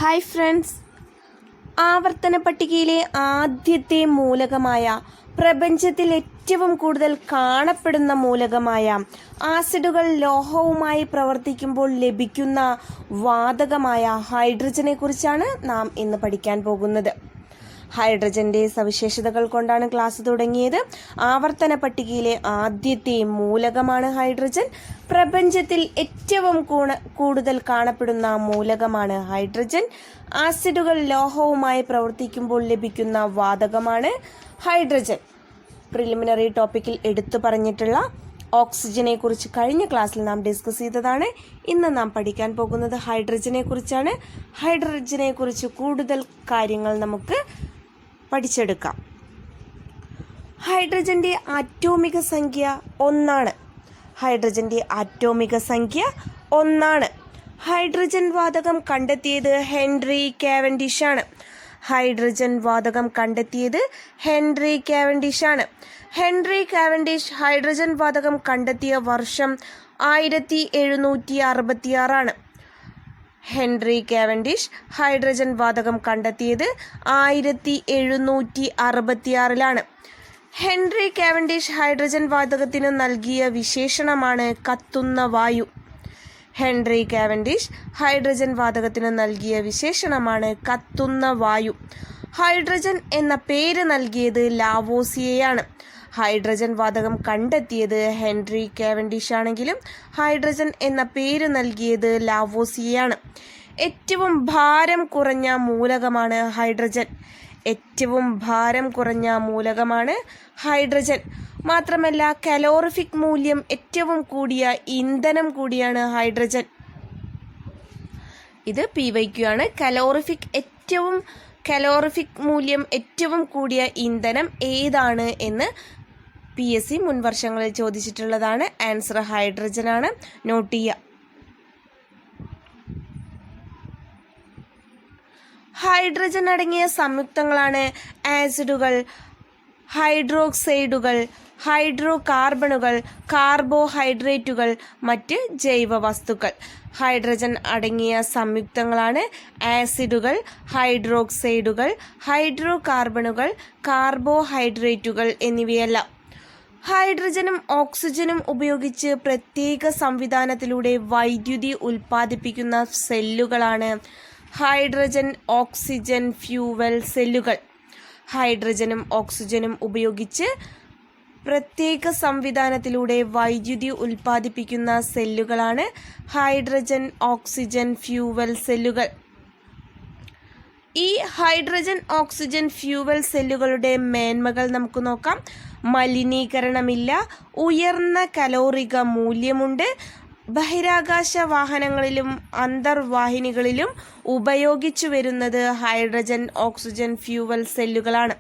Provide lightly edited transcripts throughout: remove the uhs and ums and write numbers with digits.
Hi friends, ആവർത്തന പട്ടികയിലെ ആദ്യത്തെ മൂലകമായ പ്രപഞ്ചത്തിൽ ഏറ്റവും കൂടുതൽ കാണപ്പെടുന്ന മൂലകമായ ആസിഡുകൾ ലോഹവുമായി പ്രവർത്തിക്കുമ്പോൾ ലഭിക്കുന്ന വാതകമായ ഹൈഡ്രജനെ കുറിച്ചാണ് നാം ഇന്ന് പഠിക്കാൻ പോകുന്നത്. ഹൈഡ്രജന്റെ സവിശേഷതകൾ കൊണ്ടാണ് ക്ലാസ് തുടങ്ങിയത്. ആവർത്തന പട്ടികയിലെ ആദ്യത്തെ മൂലകമാണ് ഹൈഡ്രജൻ. പ്രപഞ്ചത്തിൽ ഏറ്റവും കൂടുതൽ കാണപ്പെടുന്ന മൂലകമാണ് ഹൈഡ്രജൻ. ആസിഡുകൾ ലോഹവുമായി പ്രവർത്തിക്കുമ്പോൾ ലഭിക്കുന്ന വാതകമാണ് ഹൈഡ്രജൻ. പ്രിലിമിനറി ടോപ്പിക്കിൽ എടുത്തു പറഞ്ഞിട്ടുള്ള ഓക്സിജനെ കുറിച്ച് കഴിഞ്ഞ ക്ലാസ്സിൽ നാം ഡിസ്കസ് ചെയ്തതാണ്. ഇന്ന് നാം പഠിക്കാൻ പോകുന്നത് ഹൈഡ്രജനെ കുറിച്ചാണ്. ഹൈഡ്രജനെ കുറിച്ച് കൂടുതൽ കാര്യങ്ങൾ നമുക്ക് പഠിച്ചെടുക്കാം. ഹൈഡ്രജന്റെ ആറ്റോമിക സംഖ്യ 1 ഹൈഡ്രജന്റെ ആറ്റോമിക സംഖ്യ 1. ഹൈഡ്രജൻ വാതകം കണ്ടെത്തിയത് ഹെൻറി കാവൻഡിഷ് ആണ്. ഹൈഡ്രജൻ വാതകം കണ്ടെത്തിയത് ഹെൻറി കാവൻഡിഷ് ആണ്. ഹെൻറി കാവൻഡിഷ് ഹൈഡ്രജൻ വാതകം കണ്ടെത്തിയ വർഷം 1766 ആണ്. ഹെൻറി കാവൻഡിഷ് ഹൈഡ്രജൻ വാതകം കണ്ടെത്തിയത് 1766 ഹെൻറി കാവൻഡിഷ് ഹൈഡ്രജൻ വാതകത്തിന് നൽകിയ വിശേഷണമാണ് കത്തുന്ന വായു. ഹെൻറി കാവൻഡിഷ് ഹൈഡ്രജൻ വാതകത്തിന് നൽകിയ വിശേഷണമാണ് കത്തുന്ന വായു. ഹൈഡ്രജൻ എന്ന പേര് നൽകിയത് ലാവോസിയയാണ്. ഹൈഡ്രജൻ വാതകം കണ്ടെത്തിയത് ഹെൻറി കാവൻഡിഷ് ആണെങ്കിലും ഹൈഡ്രജൻ എന്ന പേര് നൽകിയത് ലാവോസിയയാണ്. ഏറ്റവും ഭാരം കുറഞ്ഞ മൂലകമാണ് ഹൈഡ്രജൻ. ഏറ്റവും ഭാരം കുറഞ്ഞ മൂലകമാണ് ഹൈഡ്രജൻ. മാത്രമല്ല കലോറിഫിക് മൂല്യം ഏറ്റവും കൂടിയ ഇന്ധനം കൂടിയാണ് ഹൈഡ്രജൻ. ഇത് PYQ ആണ്. കലോറിഫിക് മൂല്യം ഏറ്റവും കൂടിയ ഇന്ധനം ഏതാണ് എന്ന് PSC മുൻ വർഷങ്ങളിൽ ചോദിച്ചിട്ടുള്ളതാണ്. ആൻസർ ഹൈഡ്രജൻ ആണ്. നോട്ട് ചെയ്യുക. ഹൈഡ്രജൻ അടങ്ങിയ സംയുക്തങ്ങളാണ് ആസിഡുകൾ, ഹൈഡ്രോക്സൈഡുകൾ, ഹൈഡ്രോ കാർബണുകൾ, കാർബോഹൈഡ്രേറ്റുകൾ, മറ്റ് ജൈവവസ്തുക്കൾ. ഹൈഡ്രജൻ അടങ്ങിയ സംയുക്തങ്ങളാണ് ആസിഡുകൾ, ഹൈഡ്രോക്സൈഡുകൾ, ഹൈഡ്രോ കാർബണുകൾ, കാർബോഹൈഡ്രേറ്റുകൾ എന്നിവയെല്ലാം. ഹൈഡ്രജനും ഓക്സിജനും ഉപയോഗിച്ച് പ്രത്യേക സംവിധാനത്തിലൂടെ വൈദ്യുതി ഉൽപ്പാദിപ്പിക്കുന്ന സെല്ലുകളാണ് ഹൈഡ്രജൻ ഓക്സിജൻ ഫ്യൂവൽ സെല്ലുകൾ. ഹൈഡ്രജനും ഓക്സിജനും ഉപയോഗിച്ച് പ്രത്യേക സംവിധാനത്തിലൂടെ വൈദ്യുതി ഉൽപ്പാദിപ്പിക്കുന്ന സെല്ലുകളാണ് ഹൈഡ്രജൻ ഓക്സിജൻ ഫ്യൂവൽ സെല്ലുകൾ. ഈ ഹൈഡ്രജൻ ഓക്സിജൻ ഫ്യൂവൽ സെല്ലുകളുടെ മേന്മകൾ നമുക്ക് നോക്കാം. മലിനീകരണമില്ല, ഉയർന്ന കലോറിക മൂല്യമുണ്ട്, ബഹിരാകാശ വാഹനങ്ങളിലും അന്തർവാഹിനികളിലും ഉപയോഗിച്ചു വരുന്നത് ഹൈഡ്രജൻ ഓക്സിജൻ ഫ്യൂവൽ സെല്ലുകളാണ്.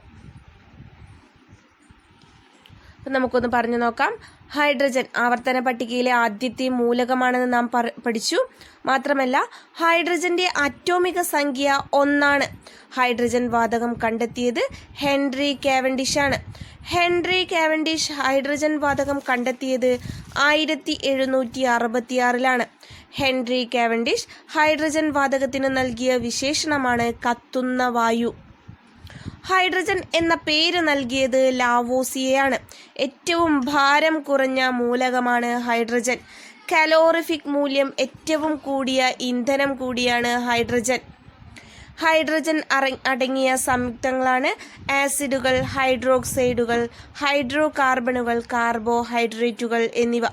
നമുക്കൊന്ന് പറഞ്ഞു നോക്കാം. ഹൈഡ്രജൻ ആവർത്തന പട്ടികയിലെ ആദ്യത്തെ മൂലകമാണെന്ന് നാം പഠിച്ചു. മാത്രമല്ല ഹൈഡ്രജന്റെ ആറ്റോമിക സംഖ്യ 1. ഹൈഡ്രജൻ വാതകം കണ്ടെത്തിയത് ഹെൻറി കാവൻഡിഷ് ആണ്. ഹെൻറി കാവൻഡിഷ് ഹൈഡ്രജൻ വാതകം കണ്ടെത്തിയത് 1766 ഹെൻറി കാവൻഡിഷ് ഹൈഡ്രജൻ വാതകത്തിന് നൽകിയ വിശേഷണമാണ് കത്തുന്ന വായു. ഹൈഡ്രജൻ എന്ന പേര് നൽകിയത് ലാവോസിയയാണ്. ഏറ്റവും ഭാരം കുറഞ്ഞ മൂലകമാണ് ഹൈഡ്രജൻ. കലോറിഫിക് മൂല്യം ഏറ്റവും കൂടിയ ഇന്ധനം കൂടിയാണ് ഹൈഡ്രജൻ. ഹൈഡ്രജൻ അടങ്ങിയ സംയുക്തങ്ങളാണ് ആസിഡുകൾ, ഹൈഡ്രോക്സൈഡുകൾ, ഹൈഡ്രോ കാർബണുകൾ, കാർബോഹൈഡ്രേറ്റുകൾ എന്നിവ.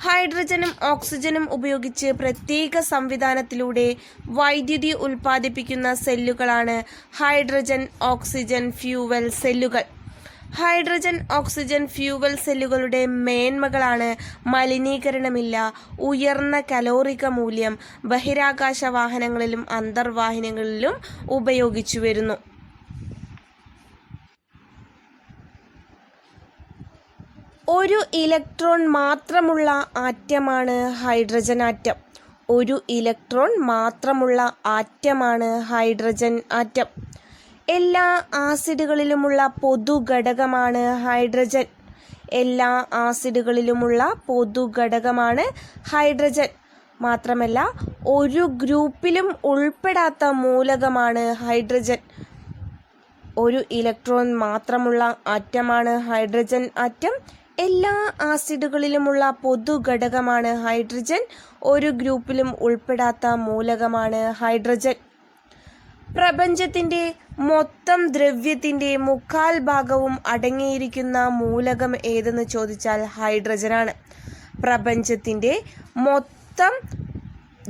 ഹൈഡ്രജനും ഓക്സിജനും ഉപയോഗിച്ച് പ്രത്യേക സംവിധാനത്തിലൂടെ വൈദ്യുതി ഉൽപ്പാദിപ്പിക്കുന്ന സെല്ലുകളാണ് ഹൈഡ്രജൻ ഓക്സിജൻ ഫ്യൂവൽ സെല്ലുകൾ. ഹൈഡ്രജൻ ഓക്സിജൻ ഫ്യൂവൽ സെല്ലുകളുടെ മേന്മകളാണ് മലിനീകരണമില്ല, ഉയർന്ന കലോറിക മൂല്യം, ബഹിരാകാശ വാഹനങ്ങളിലും അന്തർവാഹിനികളിലും ഉപയോഗിച്ചു വരുന്നു. ഒരു ഇലക്ട്രോൺ മാത്രമുള്ള ആറ്റമാണ് ഹൈഡ്രജൻ ആറ്റം. ഒരു ഇലക്ട്രോൺ മാത്രമുള്ള ആറ്റമാണ് ഹൈഡ്രജൻ ആറ്റം. എല്ലാ ആസിഡുകളിലുമുള്ള പൊതുഘടകമാണ് ഹൈഡ്രജൻ. എല്ലാ ആസിഡുകളിലുമുള്ള പൊതുഘടകമാണ് ഹൈഡ്രജൻ. മാത്രമല്ല ഒരു ഗ്രൂപ്പിലും ഉൾപ്പെടാത്ത മൂലകമാണ് ഹൈഡ്രജൻ. ഒരു ഇലക്ട്രോൺ മാത്രമുള്ള ആറ്റമാണ് ഹൈഡ്രജൻ ആറ്റം. എല്ലാ ആസിഡുകളിലുമുള്ള പൊതുഘടകമാണ് ഹൈഡ്രജൻ. ഒരു ഗ്രൂപ്പിലും ഉൾപ്പെടാത്ത മൂലകമാണ് ഹൈഡ്രജൻ. പ്രപഞ്ചത്തിന്റെ മൊത്തം ദ്രവ്യത്തിന്റെ 3/4 ഭാഗവും അടങ്ങിയിരിക്കുന്ന മൂലകം ഏതെന്ന് ചോദിച്ചാൽ ഹൈഡ്രജനാണ്. പ്രപഞ്ചത്തിന്റെ മൊത്തം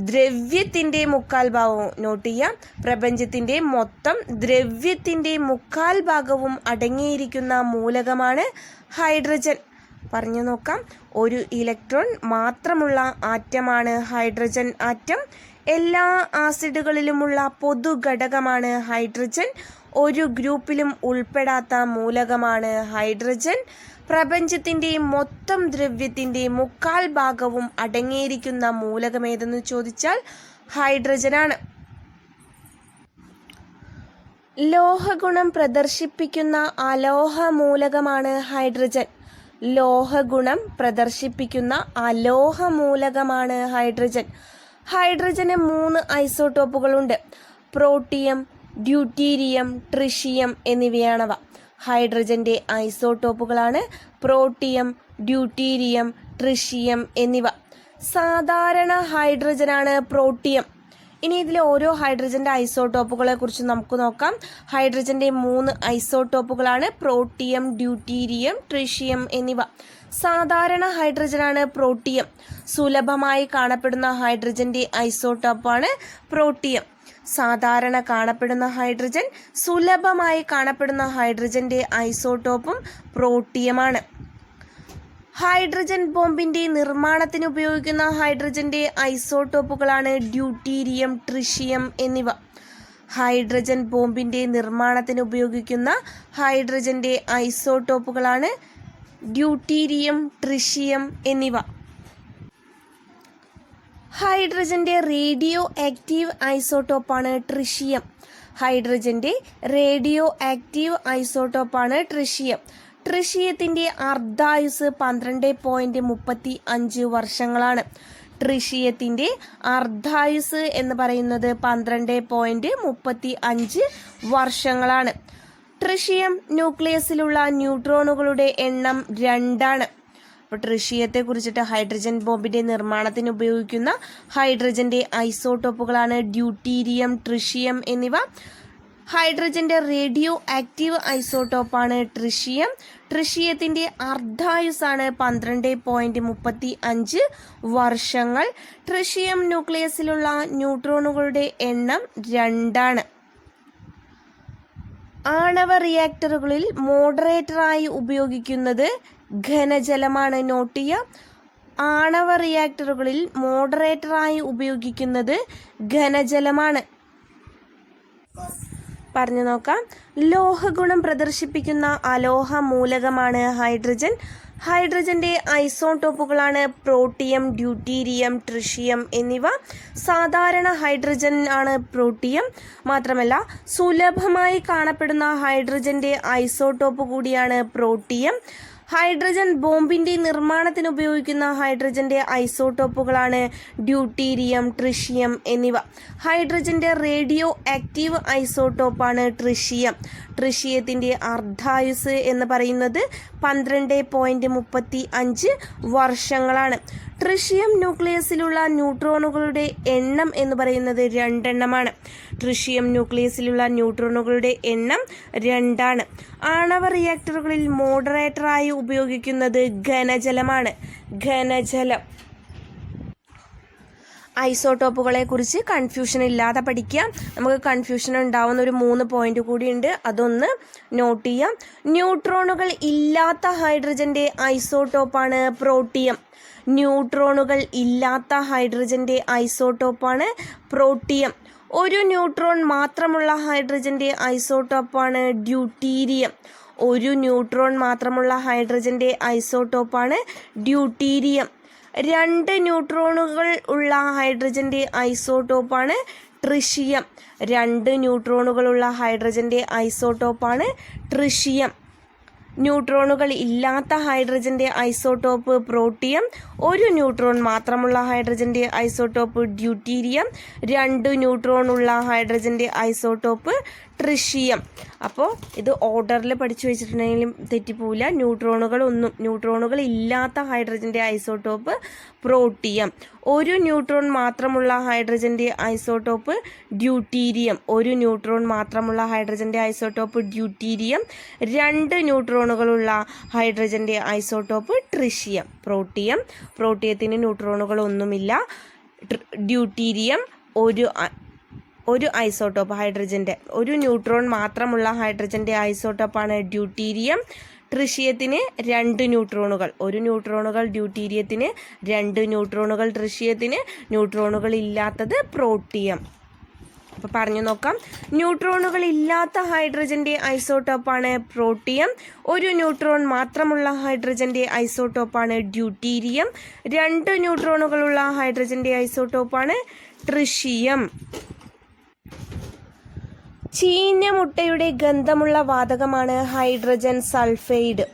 ദ്രവ്യത്തിന്റെ 3/4 ഭാഗവും നോട്ട് ചെയ്യാം. പ്രപഞ്ചത്തിന്റെ മൊത്തം ദ്രവ്യത്തിന്റെ 3/4 ഭാഗവും അടങ്ങിയിരിക്കുന്ന മൂലകമാണ് ഹൈഡ്രജൻ. പറഞ്ഞു നോക്കാം. ഒരു ഇലക്ട്രോൺ മാത്രമുള്ള ആറ്റമാണ് ഹൈഡ്രജൻ ആറ്റം. എല്ലാ ആസിഡുകളിലുമുള്ള പൊതുഘടകമാണ് ഹൈഡ്രജൻ. ഒരു ഗ്രൂപ്പിലും ഉൾപ്പെടാത്ത മൂലകമാണ് ഹൈഡ്രജൻ. പ്രപഞ്ചത്തിന്റെ മൊത്തം ദ്രവ്യത്തിന്റെ 3/4 ഭാഗവും അടങ്ങിയിരിക്കുന്ന മൂലകമേതെന്ന് ചോദിച്ചാൽ ഹൈഡ്രജനാണ്. ലോഹഗുണം പ്രദർശിപ്പിക്കുന്ന അലോഹ മൂലകമാണ് ഹൈഡ്രജൻ. ലോഹഗുണം പ്രദർശിപ്പിക്കുന്ന അലോഹ മൂലകമാണ് ഹൈഡ്രജൻ. ഹൈഡ്രജന് 3 ഐസോട്ടോപ്പുകളുണ്ട്. പ്രോട്ടിയം, ഡ്യൂട്ടീരിയം, ട്രിഷിയം എന്നിവയാണവ. ഹൈഡ്രജന്റെ ഐസോട്ടോപ്പുകളാണ് പ്രോട്ടിയം, ഡ്യൂട്ടീരിയം, ട്രിഷിയം എന്നിവ. സാധാരണ ഹൈഡ്രജനാണ് പ്രോട്ടിയം. ഇനി ഇതിലെ ഓരോ ഹൈഡ്രജന്റെ ഐസോട്ടോപ്പുകളെ കുറിച്ച് നമുക്ക് നോക്കാം. ഹൈഡ്രജന്റെ 3 ഐസോട്ടോപ്പുകളാണ് പ്രോട്ടിയം, ഡ്യൂട്ടീരിയം, ട്രിഷിയം എന്നിവ. സാധാരണ ഹൈഡ്രജനാണ് പ്രോട്ടിയം. സുലഭമായി കാണപ്പെടുന്ന ഹൈഡ്രജന്റെ ഐസോട്ടോപ്പാണ് പ്രോട്ടിയം. സാധാരണ കാണപ്പെടുന്ന ഹൈഡ്രജൻ, സുലഭമായി കാണപ്പെടുന്ന ഹൈഡ്രജന്റെ ഐസോട്ടോപ്പും പ്രോട്ടിയമാണ്. ഹൈഡ്രജൻ ബോംബിന്റെ നിർമ്മാണത്തിന് ഉപയോഗിക്കുന്ന ഹൈഡ്രജന്റെ ഐസോട്ടോപ്പുകളാണ് ഡ്യൂട്ടീരിയം, ട്രിഷിയം എന്നിവ. ഹൈഡ്രജൻ ബോംബിന്റെ നിർമ്മാണത്തിന് ഉപയോഗിക്കുന്ന ഹൈഡ്രജന്റെ ഐസോട്ടോപ്പുകളാണ് ഡ്യൂട്ടീരിയം, ട്രിഷിയം എന്നിവ. ഹൈഡ്രജന്റെ റേഡിയോ ആക്റ്റീവ് ഐസോട്ടോപ്പാണ് ട്രിഷിയം. ഹൈഡ്രജന്റെ റേഡിയോ ആക്റ്റീവ് ഐസോട്ടോപ്പാണ് ട്രിഷിയം. ട്രിഷിയത്തിന്റെ അർദ്ധായുസ് 12.35 വർഷങ്ങളാണ്. ട്രിഷിയത്തിന്റെ അർദ്ധായുസ് എന്ന് പറയുന്നത് 12.35 വർഷങ്ങളാണ്. ട്രിഷിയം ന്യൂക്ലിയസിലുള്ള ന്യൂട്രോണുകളുടെ എണ്ണം 2 അപ്പോൾ ട്രിഷിയത്തെ കുറിച്ചിട്ട് ഹൈഡ്രജൻ ബോംബിന്റെ നിർമ്മാണത്തിന് ഉപയോഗിക്കുന്ന ഹൈഡ്രജന്റെ ഐസോട്ടോപ്പുകളാണ് ഡ്യൂട്ടീരിയം, ട്രിഷിയം എന്നിവ. ഹൈഡ്രജന്റെ റേഡിയോ ആക്റ്റീവ് ഐസോട്ടോപ്പാണ് ട്രിഷിയം. ട്രിഷിയത്തിന്റെ അർദ്ധായുസാണ് 12.35 വർഷങ്ങൾ. ട്രിഷിയം ന്യൂക്ലിയസിലുള്ള ന്യൂട്രോണുകളുടെ എണ്ണം 2. ആണവ റിയാക്ടറുകളിൽ മോഡറേറ്ററായി ഉപയോഗിക്കുന്നത് ഘനജലമാണ്. നോട്ട് ചെയ്യുക. ആണവ റിയാക്ടറുകളിൽ മോഡറേറ്ററായി ഉപയോഗിക്കുന്നത് ഘനജലമാണ്. പറഞ്ഞു നോക്കാം. ലോഹഗുണം പ്രദർശിപ്പിക്കുന്ന അലോഹ മൂലകമാണ് ഹൈഡ്രജൻ. ഹൈഡ്രജന്റെ ഐസോട്ടോപ്പുകളാണ് പ്രോട്ടിയം, ഡ്യൂട്ടീരിയം, ട്രിഷിയം എന്നിവ. സാധാരണ ഹൈഡ്രജൻ ആണ് പ്രോട്ടിയം. മാത്രമല്ല സുലഭമായി കാണപ്പെടുന്ന ഹൈഡ്രജന്റെ ഐസോട്ടോപ്പ് കൂടിയാണ് പ്രോട്ടിയം. ഹൈഡ്രജൻ ബോംബിന്റെ നിർമ്മാണത്തിന് ഉപയോഗിക്കുന്ന ഹൈഡ്രജന്റെ ഐസോട്ടോപ്പുകളാണ് ഡ്യൂട്ടീരിയം, ട്രിഷിയം എന്നിവ. ഹൈഡ്രജന്റെ റേഡിയോ ആക്റ്റീവ് ഐസോട്ടോപ്പാണ് ട്രിഷിയം. ട്രിഷിയത്തിന്റെ അർദ്ധായുസ് എന്ന് പറയുന്നത് 12.35 വർഷങ്ങളാണ്. ട്രിഷിയം ന്യൂക്ലിയസിലുള്ള ന്യൂട്രോണുകളുടെ എണ്ണം എന്ന് പറയുന്നത് 2 ട്രിഷിയം ന്യൂക്ലിയസിലുള്ള ന്യൂട്രോണുകളുടെ എണ്ണം 2. ആണവ റിയാക്ടറുകളിൽ മോഡറേറ്ററായി ഉപയോഗിക്കുന്നത് ഘനജലമാണ്. ഘനജലം. ഐസോട്ടോപ്പുകളെ കുറിച്ച് കൺഫ്യൂഷൻ ഇല്ലാതെ പഠിക്കാം. നമുക്ക് കൺഫ്യൂഷൻ ഉണ്ടാവുന്ന ഒരു 3 പോയിന്റ് കൂടിയുണ്ട്, അതൊന്ന് നോട്ട് ചെയ്യാം. ന്യൂട്രോണുകൾ ഇല്ലാത്ത ഹൈഡ്രജന്റെ ഐസോട്ടോപ്പാണ് പ്രോട്ടിയം. ന്യൂട്രോണുകൾ ഇല്ലാത്ത ഹൈഡ്രജന്റെ ഐസോട്ടോപ്പാണ് പ്രോട്ടിയം. ഒരു ന്യൂട്രോൺ മാത്രമുള്ള ഹൈഡ്രജന്റെ ഐസോട്ടോപ്പാണ് ഡ്യൂട്ടീരിയം. ഒരു ന്യൂട്രോൺ മാത്രമുള്ള ഹൈഡ്രജന്റെ ഐസോട്ടോപ്പാണ് ഡ്യൂട്ടീരിയം. 2 ന്യൂട്രോണുകൾ ഉള്ള ഹൈഡ്രജന്റെ ഐസോട്ടോപ്പാണ് ട്രിഷിയം. 2 ന്യൂട്രോണുകളുള്ള ഹൈഡ്രജന്റെ ഐസോട്ടോപ്പാണ് ട്രിഷിയം. ന്യൂട്രോണുകൾ ഇല്ലാത്ത ഹൈഡ്രജന്റെ ഐസോട്ടോപ്പ് പ്രോട്ടിയം, 1 ന്യൂട്രോൺ മാത്രമുള്ള ഹൈഡ്രജന്റെ ഐസോട്ടോപ്പ് ഡ്യൂട്ടീരിയം, 2 ന്യൂട്രോൺ ഉള്ള ഹൈഡ്രജന്റെ ഐസോട്ടോപ്പ് ട്രിഷിയം. അപ്പോൾ ഇത് ഓർഡറിൽ പഠിച്ചു വെച്ചിട്ടുണ്ടെങ്കിലും തെറ്റിപ്പോവില്ല. ന്യൂട്രോണുകൾ ഇല്ലാത്ത ഹൈഡ്രജന്റെ ഐസോട്ടോപ്പ് പ്രോട്ടിയം, 1 ന്യൂട്രോൺ മാത്രമുള്ള ഹൈഡ്രജന്റെ ഐസോട്ടോപ്പ് ഡ്യൂട്ടീരിയം, 1 ന്യൂട്രോൺ മാത്രമുള്ള ഹൈഡ്രജന്റെ ഐസോട്ടോപ്പ് ഡ്യൂട്ടീരിയം, 2 ന്യൂട്രോണുകളുള്ള ഹൈഡ്രജന്റെ ഐസോട്ടോപ്പ് ട്രിഷിയം. പ്രോട്ടിയത്തിന് ന്യൂട്രോണുകളൊന്നുമില്ല. ഡ്യൂട്ടീരിയം ഒരു ഐസോട്ടോപ്പ് ഹൈഡ്രജന്റെ, 1 ന്യൂട്രോൺ മാത്രമുള്ള ഹൈഡ്രജന്റെ ഐസോട്ടോപ്പാണ് ഡ്യൂട്ടീരിയം. ട്രിഷിയത്തിന് 2 ന്യൂട്രോണുകൾ, 1 ന്യൂട്രോണുകൾ ഡ്യൂട്ടീരിയത്തിന്, 2 ന്യൂട്രോണുകൾ ട്രിഷിയത്തിന്. ന്യൂട്രോണുകൾ ഇല്ലാത്തത് പ്രോട്ടിയം. അപ്പോൾ പറഞ്ഞു നോക്കാം. ന്യൂട്രോണുകൾ ഇല്ലാത്ത ഹൈഡ്രജന്റെ ഐസോട്ടോപ്പാണ് പ്രോട്ടിയം, 1 ന്യൂട്രോൺ മാത്രമുള്ള ഹൈഡ്രജന്റെ ഐസോട്ടോപ്പാണ് ഡ്യൂട്ടീരിയം, 2 ന്യൂട്രോണുകളുള്ള ഹൈഡ്രജന്റെ ഐസോട്ടോപ്പാണ് ട്രിഷിയം. ചീഞ്ഞ മുട്ടയുടെ ഗന്ധമുള്ള വാതകമാണ് ഹൈഡ്രജൻ സൾഫൈഡ്.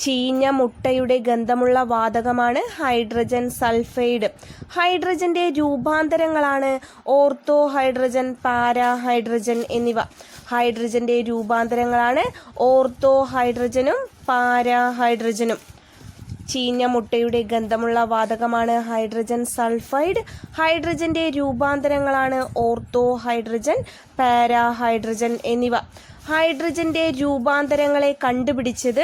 ചീഞ്ഞ മുട്ടയുടെ ഗന്ധമുള്ള വാതകമാണ് ഹൈഡ്രജൻ സൾഫൈഡ്. ഹൈഡ്രജന്റെ രൂപാന്തരങ്ങളാണ് ഓർത്തോ ഹൈഡ്രജൻ, പാരാ ഹൈഡ്രജൻ എന്നിവ. ഹൈഡ്രജന്റെ രൂപാന്തരങ്ങളാണ് ഓർത്തോ ഹൈഡ്രജനും പാരാ ഹൈഡ്രജനും. ചീഞ്ഞ മുട്ടയുടെ ഗന്ധമുള്ള വാതകമാണ് ഹൈഡ്രജൻ സൾഫൈഡ്. ഹൈഡ്രജന്റെ രൂപാന്തരങ്ങളാണ് ഓർത്തോ ഹൈഡ്രജൻ, പാരാ ഹൈഡ്രജൻ എന്നിവ. ഹൈഡ്രജന്റെ രൂപാന്തരങ്ങളെ കണ്ടുപിടിച്ചത്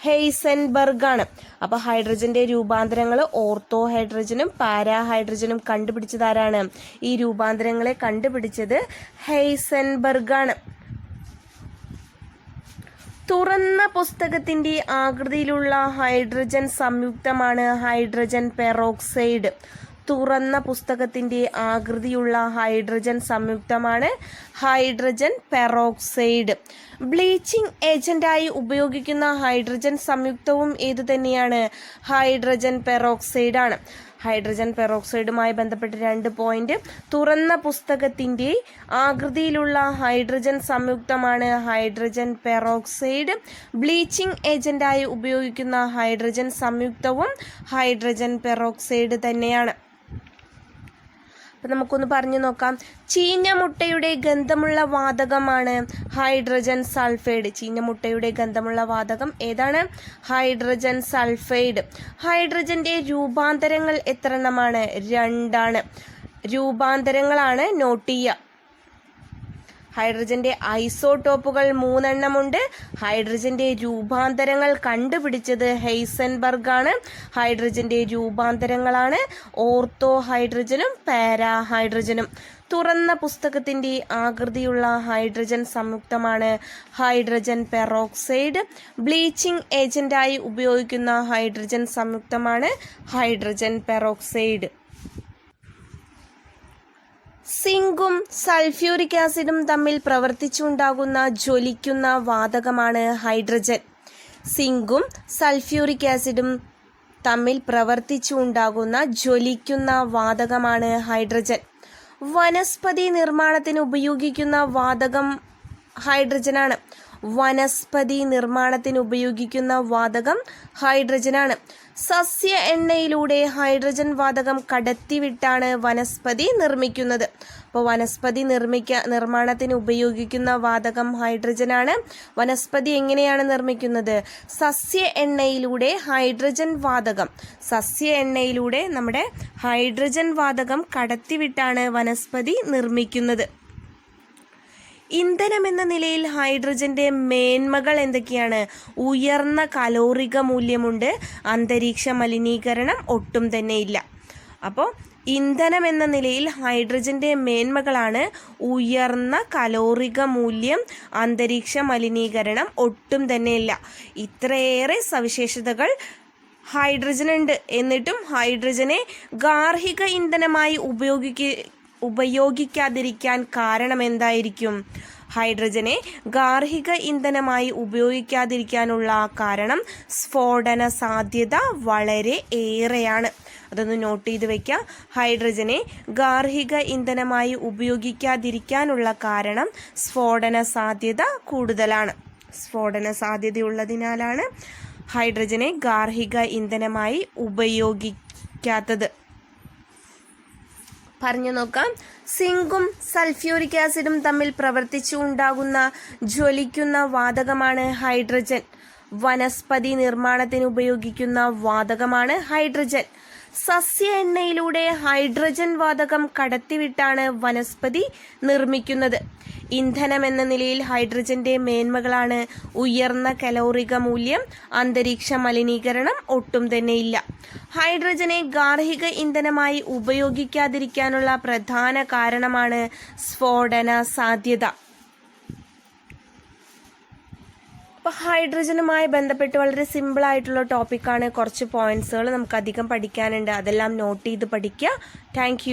ഹെയ്സൻബർഗ് ആണ്. അപ്പൊ ഹൈഡ്രജന്റെ രൂപാന്തരങ്ങൾ ഓർത്തോ ഹൈഡ്രജനും പാരാ ഹൈഡ്രജനും കണ്ടുപിടിച്ചത് ആരാണ്? ഈ രൂപാന്തരങ്ങളെ കണ്ടുപിടിച്ചത് ഹെയ്സൻബർഗ് ആണ്. തുറന്ന പുസ്തകത്തിന്റെ ആകൃതിയിലുള്ള ഹൈഡ്രജൻ സംയുക്തമാണ് ഹൈഡ്രജൻ പെറോക്സൈഡ്. തുറന്ന പുസ്തകത്തിന്റെ ആകൃതിയുള്ള ഹൈഡ്രജൻ സംയുക്തമാണ് ഹൈഡ്രജൻ പെറോക്സൈഡ്. ബ്ലീച്ചിങ് ഏജന്റായി ഉപയോഗിക്കുന്ന ഹൈഡ്രജൻ സംയുക്തവും ഏതു തന്നെയാണ്? ഹൈഡ്രജൻ പെറോക്സൈഡ് ആണ്. ഹൈഡ്രജൻ പെറോക്സൈഡുമായി ബന്ധപ്പെട്ട് 2 പോയിന്റ്. തുറന്ന പുസ്തകത്തിന്റെ ആകൃതിയിലുള്ള ഹൈഡ്രജൻ സംയുക്തമാണ് ഹൈഡ്രജൻ പെറോക്സൈഡ്. ബ്ലീച്ചിങ് ഏജന്റായി ഉപയോഗിക്കുന്ന ഹൈഡ്രജൻ സംയുക്തവും ഹൈഡ്രജൻ പെറോക്സൈഡ് തന്നെയാണ്. അപ്പം നമുക്കൊന്ന് പറഞ്ഞു നോക്കാം. ചീഞ്ഞ മുട്ടയുടെ ഗന്ധമുള്ള വാതകമാണ് ഹൈഡ്രജൻ സൾഫൈഡ്. ചീഞ്ഞ മുട്ടയുടെ ഗന്ധമുള്ള വാതകം ഏതാണ്? Hydrogen sulphide. ഹൈഡ്രജന്റെ രൂപാന്തരങ്ങൾ എത്ര എണ്ണമാണ്? 2 രൂപാന്തരങ്ങളാണ് നോട്ട് ചെയ്യുക. ഹൈഡ്രജന്റെ ഐസോട്ടോപ്പുകൾ 3 എണ്ണമുണ്ട്. ഹൈഡ്രജന്റെ രൂപാന്തരങ്ങൾ കണ്ടുപിടിച്ചത് ഹെയ്സൻബർഗ് ആണ്. ഹൈഡ്രജന്റെ രൂപാന്തരങ്ങളാണ് ഓർത്തോ ഹൈഡ്രജനും പാരാ ഹൈഡ്രജനും. തുറന്ന പുസ്തകത്തിന്റെ ആകൃതിയുള്ള ഹൈഡ്രജൻ സംയുക്തമാണ് ഹൈഡ്രജൻ പെറോക്സൈഡ്. ബ്ലീച്ചിങ് ഏജന്റായി ഉപയോഗിക്കുന്ന ഹൈഡ്രജൻ സംയുക്തമാണ് ഹൈഡ്രജൻ പെറോക്സൈഡ്. സിങ്കും സൾഫ്യൂരിക് ആസിഡും തമ്മിൽ പ്രവർത്തിച്ചുണ്ടാകുന്ന ജ്വലിക്കുന്ന വാതകമാണ് ഹൈഡ്രജൻ. സിങ്കും സൾഫ്യൂരിക് ആസിഡും തമ്മിൽ പ്രവർത്തിച്ചുണ്ടാകുന്ന ജ്വലിക്കുന്ന വാതകമാണ് ഹൈഡ്രജൻ. വനസ്പതി നിർമ്മാണത്തിന് ഉപയോഗിക്കുന്ന വാതകം ഹൈഡ്രജനാണ്. വനസ്പതി നിർമ്മാണത്തിന് ഉപയോഗിക്കുന്ന വാതകം ഹൈഡ്രജനാണ്. സസ്യ എണ്ണയിലൂടെ ഹൈഡ്രജൻ വാതകം കടത്തിവിട്ടാണ് വനസ്പതി നിർമ്മിക്കുന്നത്. അപ്പോൾ വനസ്പതി നിർമ്മാണത്തിന് ഉപയോഗിക്കുന്ന വാതകം ഹൈഡ്രജനാണ്. വനസ്പതി എങ്ങനെയാണ് നിർമ്മിക്കുന്നത്? സസ്യ എണ്ണയിലൂടെ ഹൈഡ്രജൻ വാതകം, സസ്യ എണ്ണയിലൂടെ നമ്മുടെ ഹൈഡ്രജൻ വാതകം കടത്തിവിട്ടാണ് വനസ്പതി നിർമ്മിക്കുന്നത്. ഇന്ധനം എന്ന നിലയിൽ ഹൈഡ്രജന്റെ മേന്മകൾ എന്തൊക്കെയാണ്? ഉയർന്ന കലോറിക മൂല്യമുണ്ട്. അന്തരീക്ഷ മലിനീകരണം ഒട്ടും തന്നെ ഇല്ല. അപ്പോൾ ഇന്ധനം എന്ന നിലയിൽ ഹൈഡ്രജന്റെ മേന്മകളാണ് ഉയർന്ന കലോറിക മൂല്യം, അന്തരീക്ഷ മലിനീകരണം ഒട്ടും തന്നെ ഇല്ല. ഇത്രയേറെ സവിശേഷതകൾ ഹൈഡ്രജനുണ്ട്. എന്നിട്ടും ഹൈഡ്രജനെ ഗാർഹിക ഇന്ധനമായി ഉപയോഗിക്കാതിരിക്കാൻ കാരണം എന്തായിരിക്കും? ഹൈഡ്രജനെ ഗാർഹിക ഇന്ധനമായി ഉപയോഗിക്കാതിരിക്കാനുള്ള കാരണം സ്ഫോടന സാധ്യത വളരെ ഏറെയാണ്. അതൊന്ന് നോട്ട് ചെയ്ത് വയ്ക്കുക. ഹൈഡ്രജനെ ഗാർഹിക ഇന്ധനമായി ഉപയോഗിക്കാതിരിക്കാനുള്ള കാരണം സ്ഫോടന സാധ്യത കൂടുതലാണ്. സ്ഫോടന സാധ്യതയുള്ളതിനാലാണ് ഹൈഡ്രജനെ ഗാർഹിക ഇന്ധനമായി ഉപയോഗിക്കാത്തത്. പറഞ്ഞു നോക്കാം. സിങ്കും സൾഫ്യൂരിക് ആസിഡും തമ്മിൽ പ്രവർത്തിച്ചു ഉണ്ടാകുന്ന ജ്വലിക്കുന്ന വാതകമാണ് ഹൈഡ്രജൻ. വനസ്പതി നിർമ്മാണത്തിന് ഉപയോഗിക്കുന്ന വാതകമാണ് ഹൈഡ്രജൻ. സസ്യ എണ്ണയിലൂടെ ഹൈഡ്രജൻ വാതകം കടത്തിവിട്ടാണ് വനസ്പതി നിർമ്മിക്കുന്നത്. ഇന്ധനം എന്ന നിലയിൽ ഹൈഡ്രജന്റെ മേന്മകളാണ് ഉയർന്ന കലോറിക മൂല്യം, അന്തരീക്ഷ മലിനീകരണം ഒട്ടും തന്നെ ഇല്ല. ഹൈഡ്രജനെ ഗാർഹിക ഇന്ധനമായി ഉപയോഗിക്കാതിരിക്കാനുള്ള പ്രധാന കാരണമാണ് സ്ഫോടന സാധ്യത. അപ്പോൾ ഹൈഡ്രജനുമായി ബന്ധപ്പെട്ട് വളരെ സിമ്പിൾ ആയിട്ടുള്ള ടോപ്പിക്കാണ്. കുറച്ച് പോയിന്റ്സുകൾ നമുക്ക് അധികം പഠിക്കാനുണ്ട്, അതെല്ലാം നോട്ട് ചെയ്ത് പഠിക്കുക. താങ്ക്